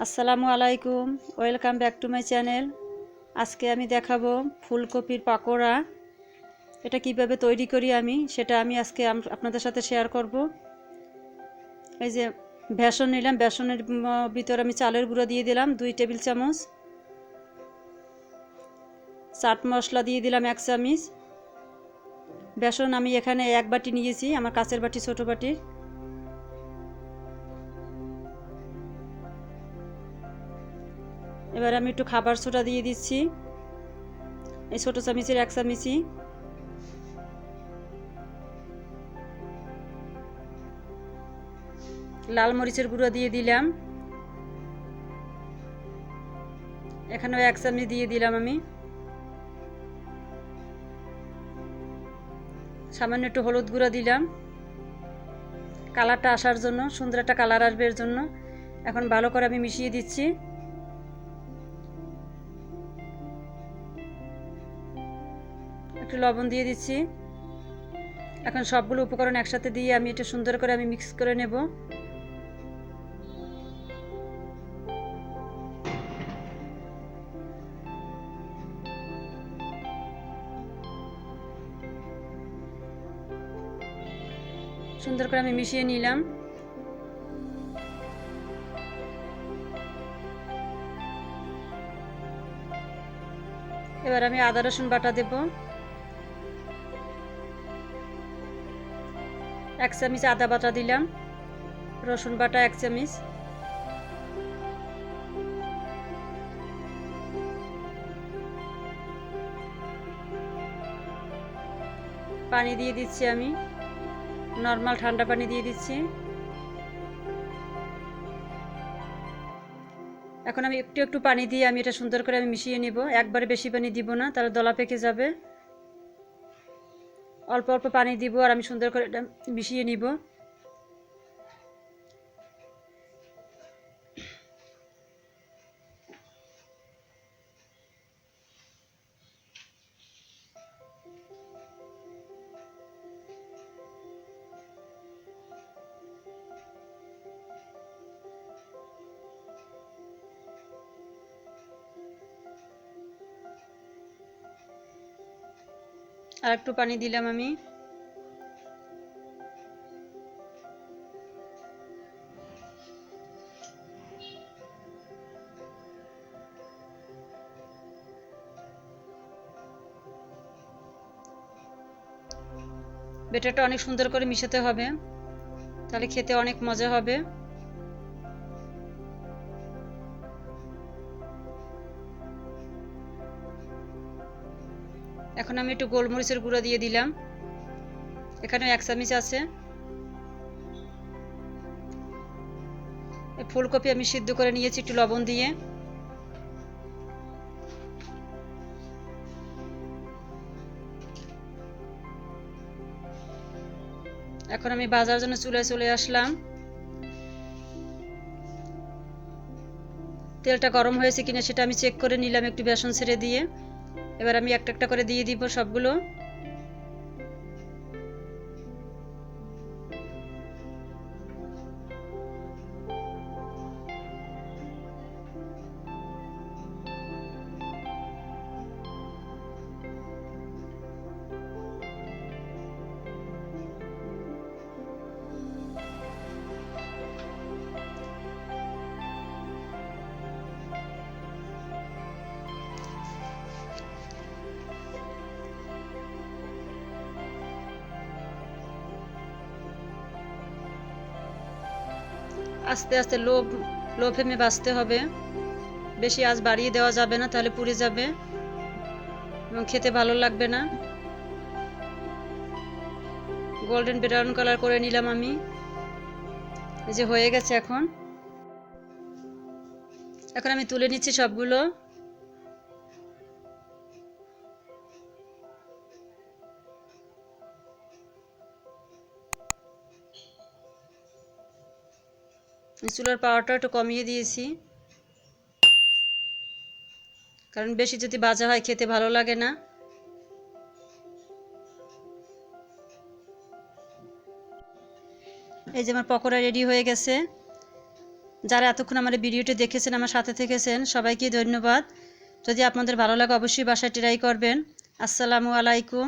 আসসালামু আলাইকুম, welcome back to my channel. আজকে আমি দেখাবো ফুলকপির পাকোড়া। এটা কিভাবে তৈরি করি সেটা আমি আজকে আপনাদের সাথে শেয়ার করব। এই যে বেসন নিলাম, বেসনের ভিতর আমি চালের গুঁড়ো দিয়ে দিলাম 2 টেবিল চামচ, চাট মশলা দিয়ে দিলাম 1 চামচ। বেসন আমি এখানে 1 বাটি নিয়েছি, আমার কাচের বাটি, ছোট বাটির। এবার আমি একটু খাবার সোডা দিয়ে দিচ্ছি, এই ছোট চামচের 1 চামচি। লাল মরিচের গুঁড়ো দিয়ে দিলাম, এখানেও 1 চামচ দিয়ে দিলাম আমি। সামান্য একটু হলুদ গুঁড়ো দিলাম, কালারটা আসার জন্য, সুন্দর একটা কালার আসবে এর জন্য। এখন ভালো করে আমি মিশিয়ে দিচ্ছি। একটু লবণ দিয়ে দিচ্ছি। এখন সবগুলো উপকরণ একসাথে দিয়ে আমি এটা সুন্দর করে মিক্স করে নেব। সুন্দর করে আমি মিশিয়ে নিলাম। এবার আমি আদা রসুন বাটা দেব, 1 চামচ আদা বাটা দিলাম, রসুন বাটা 1 চামচ, পানি দিয়ে দিচ্ছি আমি, নর্মাল ঠান্ডা পানি দিয়ে দিচ্ছি। এখন আমি একটু একটু পানি দিয়ে আমি এটা সুন্দর করে মিশিয়ে নিব। একবারে বেশি পানি দিব না, তাহলে দলা পেকে যাবে। অল্প অল্প পানি দিব আর আমি সুন্দর করে এটা মিশিয়ে নিব। আর একটু পানি দিলাম আমি। ব্যাটারটা অনেক সুন্দর করে মিশাতে হবে, তাহলে খেতে অনেক মজা হবে। এখন আমি একটু গোলমরিচের গুঁড়ো দিয়ে দিলাম, এখানে 1 চামচ আছে। এই ফুলকপি আমি সিদ্ধ করে নিয়েছি একটু লবণ দিয়ে। এখন আমি ভাজার জন্য চুলায় চলে আসলাম। তেলটা গরম হয়েছে কিনা সেটা আমি চেক করে নিলাম একটু বেসন ছেড়ে দিয়ে। এবার আমি একটা একটা করে দিয়ে দিব সবগুলো। আস্তে আস্তে লো ফ্লেমে ভাজতে হবে, বেশি আঁচ বাড়িয়ে দেওয়া যাবে না, তাহলে পুড়ে যাবে এবং খেতে ভালো লাগবে না। গোল্ডেন ব্রাউন কালার করে নিলাম আমি, এই যে হয়ে গেছে। এখন আমি তুলে নিচ্ছি সবগুলো। চুলার পাওয়ারটা একটু কমিয়ে দিয়েছি, কারণ বেশি যদি ভাজা হয় খেতে ভালো লাগে না। এই যে আমার পকোড়া রেডি হয়ে গেছে। যারা এতক্ষণ আমার ভিডিওটি দেখেছেন, আমার সাথে থেকেছেন, সবাইকে ধন্যবাদ। যদি আপনাদের ভালো লাগে অবশ্যই বাসায় ট্রাই করবেন। আসসালামু আলাইকুম।